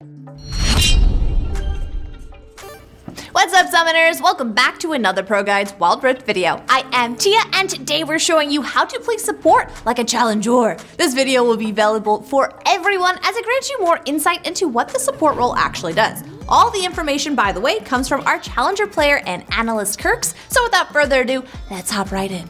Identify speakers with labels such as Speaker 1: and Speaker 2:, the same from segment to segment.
Speaker 1: What's up, summoners? Welcome back to another ProGuides Wild Rift video. I am Tia, and today we're showing you how to play support like a challenger. This video will be available for everyone as it grants you more insight into what the support role actually does. All the information, by the way, comes from our challenger player and analyst Kirks, so without further ado, let's hop right in.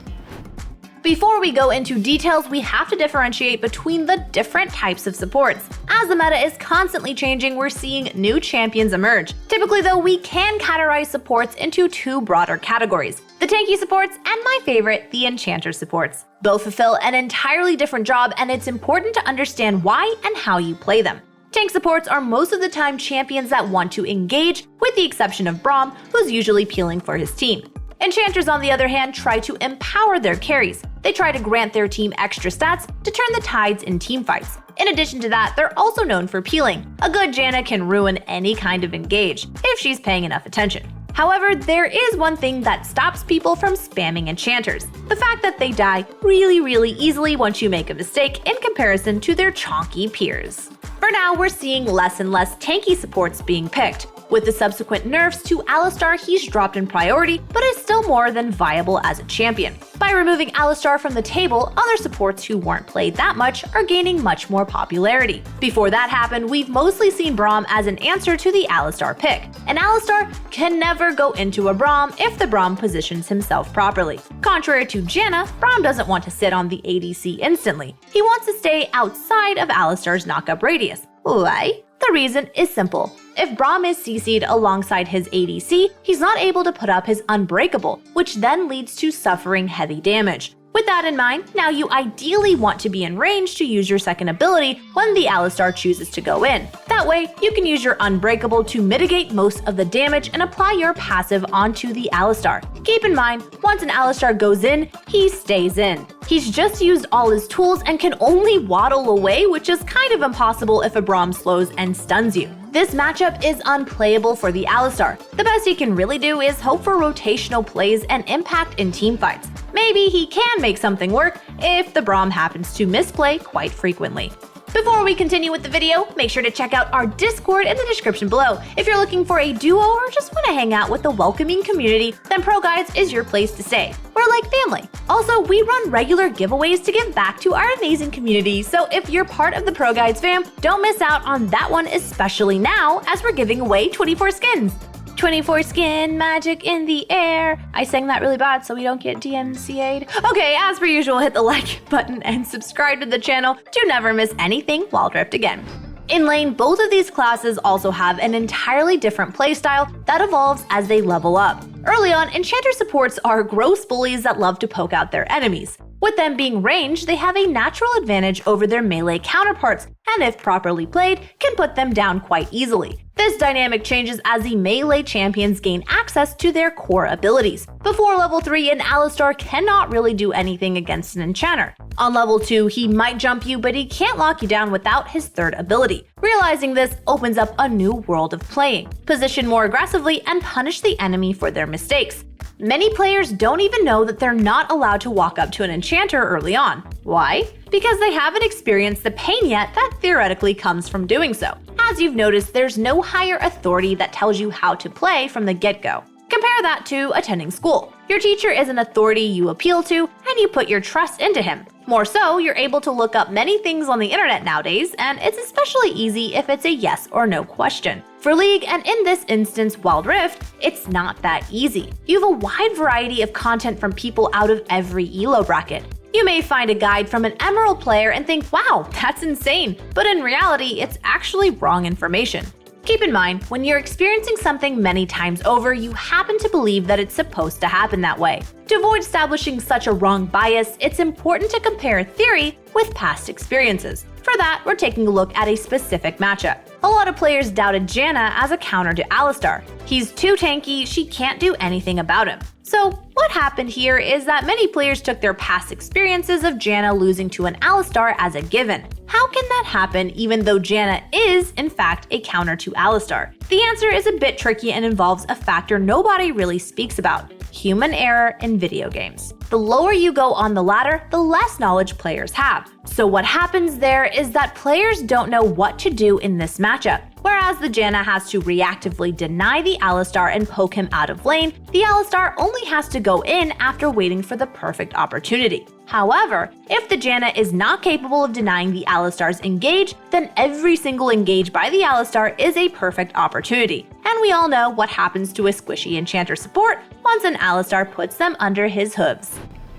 Speaker 1: Before we go into details, we have to differentiate between the different types of supports. As the meta is constantly changing, we're seeing new champions emerge. Typically though, we can categorize supports into two broader categories: the tanky supports and my favorite, the enchanter supports. Both fulfill an entirely different job, and it's important to understand why and how you play them. Tank supports are most of the time champions that want to engage, with the exception of Braum, who's usually peeling for his team. Enchanters, on the other hand, try to empower their carries. They try to grant their team extra stats to turn the tides in teamfights. In addition to that, they're also known for peeling. A good Janna can ruin any kind of engage, if she's paying enough attention. However, there is one thing that stops people from spamming enchanters: the fact that they die really easily once you make a mistake in comparison to their chonky peers. For now, we're seeing less and less tanky supports being picked. With the subsequent nerfs to Alistar, he's dropped in priority, but is still more than viable as a champion. By removing Alistar from the table, other supports who weren't played that much are gaining much more popularity. Before that happened, we've mostly seen Braum as an answer to the Alistar pick. An Alistar can never go into a Braum if the Braum positions himself properly. Contrary to Janna, Braum doesn't want to sit on the ADC instantly. He wants to stay outside of Alistar's knockup radius. Why? The reason is simple. If Braum is CC'd alongside his ADC, he's not able to put up his Unbreakable, which then leads to suffering heavy damage. With that in mind, now you ideally want to be in range to use your second ability when the Alistar chooses to go in. That way, you can use your Unbreakable to mitigate most of the damage and apply your passive onto the Alistar. Keep in mind, once an Alistar goes in, he stays in. He's just used all his tools and can only waddle away, which is kind of impossible if a Braum slows and stuns you. This matchup is unplayable for the Alistar. The best he can really do is hope for rotational plays and impact in teamfights. Maybe he can make something work if the Braum happens to misplay quite frequently. Before we continue with the video, make sure to check out our Discord in the description below. If you're looking for a duo or just want to hang out with a welcoming community, then ProGuides is your place to stay. We're like family. Also, we run regular giveaways to give back to our amazing community, so if you're part of the ProGuides fam, don't miss out on that one, especially now as we're giving away 24 skins. 24 skin magic in the air. I sang that really bad so we don't get DMCA'd. Okay, as per usual, hit the like button and subscribe to the channel to never miss anything Wild Rift again. In lane, both of these classes also have an entirely different playstyle that evolves as they level up. Early on, enchanter supports are gross bullies that love to poke out their enemies. With them being ranged, they have a natural advantage over their melee counterparts, and if properly played, can put them down quite easily. This dynamic changes as the melee champions gain access to their core abilities. Before level 3, an Alistar cannot really do anything against an enchanter. On level 2, he might jump you, but he can't lock you down without his third ability. Realizing this opens up a new world of playing. Position more aggressively and punish the enemy for their mistakes. Many players don't even know that they're not allowed to walk up to an enchanter early on. Why? Because they haven't experienced the pain yet that theoretically comes from doing so. As you've noticed, there's no higher authority that tells you how to play from the get-go. Compare that to attending school. Your teacher is an authority you appeal to, and you put your trust into him. More so, you're able to look up many things on the internet nowadays, and it's especially easy if it's a yes or no question. For League, and in this instance Wild Rift, it's not that easy. You have a wide variety of content from people out of every elo bracket. You may find a guide from an Emerald player and think, wow, that's insane, but in reality, it's actually wrong information. Keep in mind, when you're experiencing something many times over, you happen to believe that it's supposed to happen that way. To avoid establishing such a wrong bias, it's important to compare theory with past experiences. For that, we're taking a look at a specific matchup. A lot of players doubted Janna as a counter to Alistar. He's too tanky, she can't do anything about him. So what happened here is that many players took their past experiences of Janna losing to an Alistar as a given. How can that happen even though Janna is, in fact, a counter to Alistar? The answer is a bit tricky and involves a factor nobody really speaks about: human error in video games. The lower you go on the ladder, the less knowledge players have. So what happens there is that players don't know what to do in this matchup. Whereas the Janna has to reactively deny the Alistar and poke him out of lane, the Alistar only has to go in after waiting for the perfect opportunity. However, if the Janna is not capable of denying the Alistar's engage, then every single engage by the Alistar is a perfect opportunity. And we all know what happens to a squishy enchanter support once an Alistar puts them under his hooves.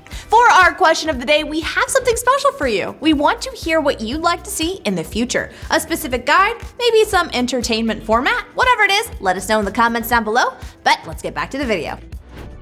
Speaker 1: For our question of the day, we have something special for you. We want to hear what you'd like to see in the future. A specific guide, maybe some entertainment format, whatever it is, let us know in the comments down below. But let's get back to the video.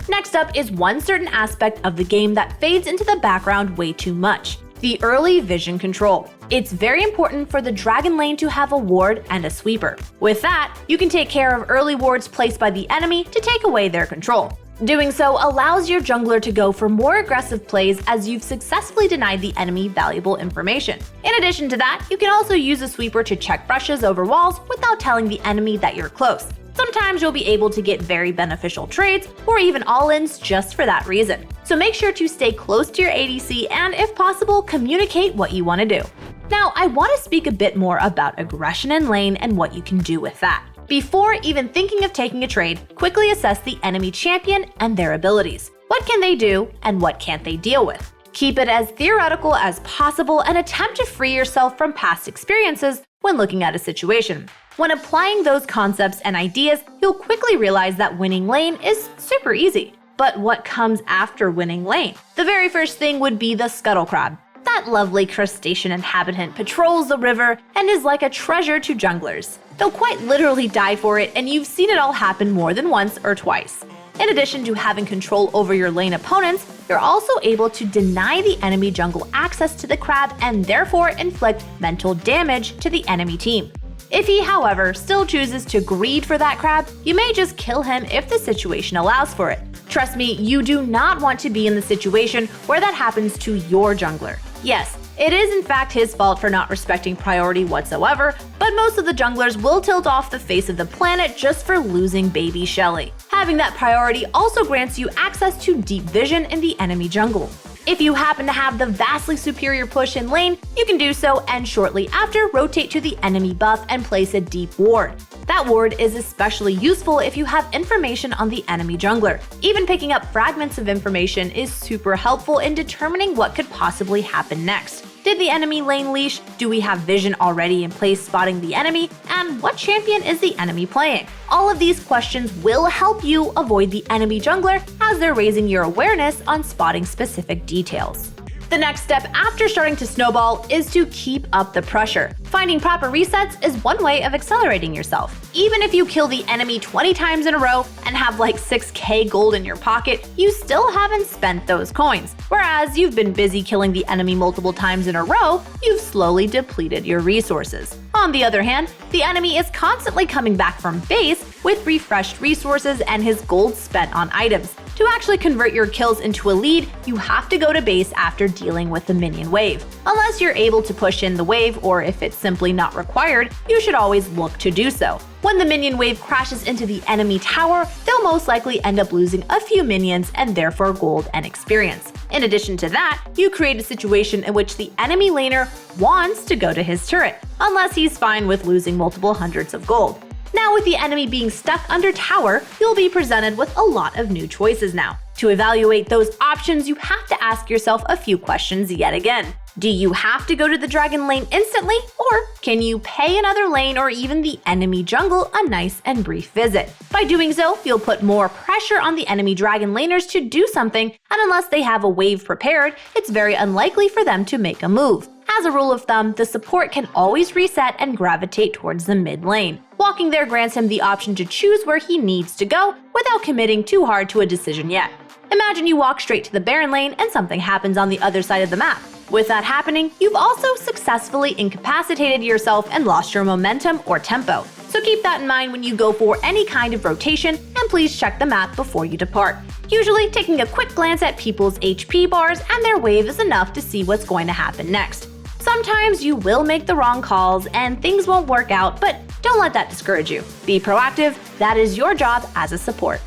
Speaker 1: Next up is one certain aspect of the game that fades into the background way too much: the early vision control. It's very important for the dragon lane to have a ward and a sweeper. With that, you can take care of early wards placed by the enemy to take away their control. Doing so allows your jungler to go for more aggressive plays as you've successfully denied the enemy valuable information. In addition to that, you can also use a sweeper to check brushes over walls without telling the enemy that you're close. Sometimes you'll be able to get very beneficial trades or even all-ins just for that reason. So make sure to stay close to your ADC and, if possible, communicate what you want to do. Now, I want to speak a bit more about aggression in lane and what you can do with that. Before even thinking of taking a trade, quickly assess the enemy champion and their abilities. What can they do and what can't they deal with? Keep it as theoretical as possible and attempt to free yourself from past experiences when looking at a situation. When applying those concepts and ideas, you'll quickly realize that winning lane is super easy. But what comes after winning lane? The very first thing would be the scuttle crab. That lovely crustacean inhabitant patrols the river and is like a treasure to junglers. They'll quite literally die for it, and you've seen it all happen more than once or twice. In addition to having control over your lane opponents, you're also able to deny the enemy jungle access to the crab and therefore inflict mental damage to the enemy team. If he, however, still chooses to greed for that crab, you may just kill him if the situation allows for it. Trust me, you do not want to be in the situation where that happens to your jungler. Yes, it is in fact his fault for not respecting priority whatsoever, but most of the junglers will tilt off the face of the planet just for losing baby Shelly. Having that priority also grants you access to deep vision in the enemy jungle. If you happen to have the vastly superior push in lane, you can do so and shortly after rotate to the enemy buff and place a deep ward. That ward is especially useful if you have information on the enemy jungler. Even picking up fragments of information is super helpful in determining what could possibly happen next. Did the enemy lane leash? Do we have vision already in place spotting the enemy? And what champion is the enemy playing? All of these questions will help you avoid the enemy jungler as they're raising your awareness on spotting specific details. The next step after starting to snowball is to keep up the pressure. Finding proper resets is one way of accelerating yourself. Even if you kill the enemy 20 times in a row and have like 6k gold in your pocket, you still haven't spent those coins. Whereas you've been busy killing the enemy multiple times in a row, you've slowly depleted your resources. On the other hand, the enemy is constantly coming back from base with refreshed resources and his gold spent on items. To actually convert your kills into a lead, you have to go to base after dealing with the minion wave. Unless you're able to push in the wave, or if it's simply not required, you should always look to do so. When the minion wave crashes into the enemy tower, they'll most likely end up losing a few minions and therefore gold and experience. In addition to that, you create a situation in which the enemy laner wants to go to his turret, unless he's fine with losing multiple hundreds of gold. Now, with the enemy being stuck under tower, you'll be presented with a lot of new choices now. To evaluate those options, you have to ask yourself a few questions yet again. Do you have to go to the dragon lane instantly, or can you pay another lane or even the enemy jungle a nice and brief visit? By doing so, you'll put more pressure on the enemy dragon laners to do something, and unless they have a wave prepared, it's very unlikely for them to make a move. As a rule of thumb, the support can always reset and gravitate towards the mid lane. Walking there grants him the option to choose where he needs to go without committing too hard to a decision yet. Imagine you walk straight to the Baron lane and something happens on the other side of the map. With that happening, you've also successfully incapacitated yourself and lost your momentum or tempo. So keep that in mind when you go for any kind of rotation, and please check the map before you depart. Usually, taking a quick glance at people's HP bars and their wave is enough to see what's going to happen next. Sometimes you will make the wrong calls and things won't work out, but don't let that discourage you. Be proactive, that is your job as a support.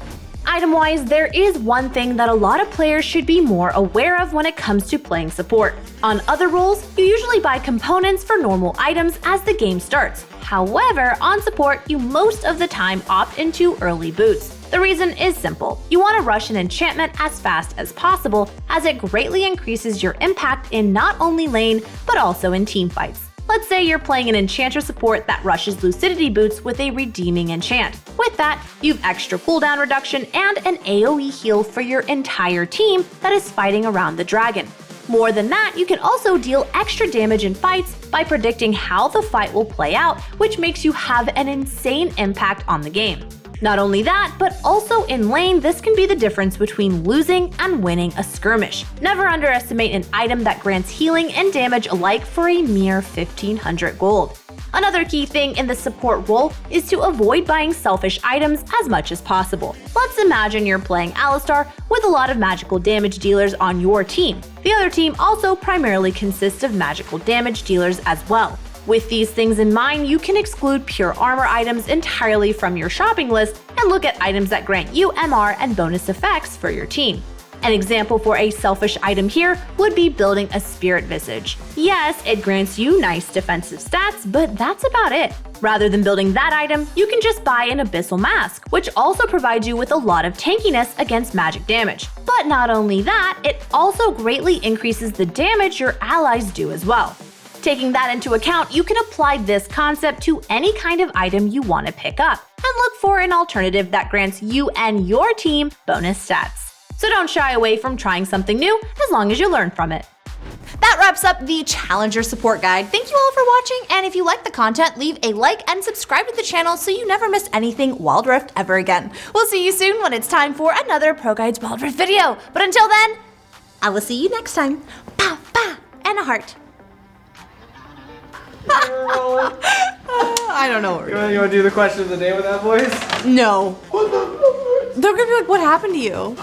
Speaker 1: Item-wise, there is one thing that a lot of players should be more aware of when it comes to playing support. On other roles, you usually buy components for normal items as the game starts. However, on support, you most of the time opt into early boots. The reason is simple. You want to rush an enchantment as fast as possible, as it greatly increases your impact in not only lane, but also in teamfights. Let's say you're playing an enchanter support that rushes Lucidity boots with a redeeming enchant. With that, you've extra cooldown reduction and an AoE heal for your entire team that is fighting around the dragon. More than that, you can also deal extra damage in fights by predicting how the fight will play out, which makes you have an insane impact on the game. Not only that, but also in lane, this can be the difference between losing and winning a skirmish. Never underestimate an item that grants healing and damage alike for a mere 1500 gold. Another key thing in the support role is to avoid buying selfish items as much as possible. Let's imagine you're playing Alistar with a lot of magical damage dealers on your team. The other team also primarily consists of magical damage dealers as well. With these things in mind, you can exclude pure armor items entirely from your shopping list and look at items that grant you MR and bonus effects for your team. An example for a selfish item here would be building a Spirit Visage. Yes, it grants you nice defensive stats, but that's about it. Rather than building that item, you can just buy an Abyssal Mask, which also provides you with a lot of tankiness against magic damage. But not only that, it also greatly increases the damage your allies do as well. Taking that into account, you can apply this concept to any kind of item you want to pick up, and look for an alternative that grants you and your team bonus stats. So don't shy away from trying something new as long as you learn from it. That wraps up the Challenger Support Guide. Thank you all for watching, and if you like the content, leave a like and subscribe to the channel so you never miss anything Wild Rift ever again. We'll see you soon when it's time for another ProGuides Wild Rift video. But until then, I will see you next time. Pow, pow, and a heart. I don't know what we're doing.
Speaker 2: You want to do the question of the day with that voice?
Speaker 1: No. They're gonna be like, what happened to you?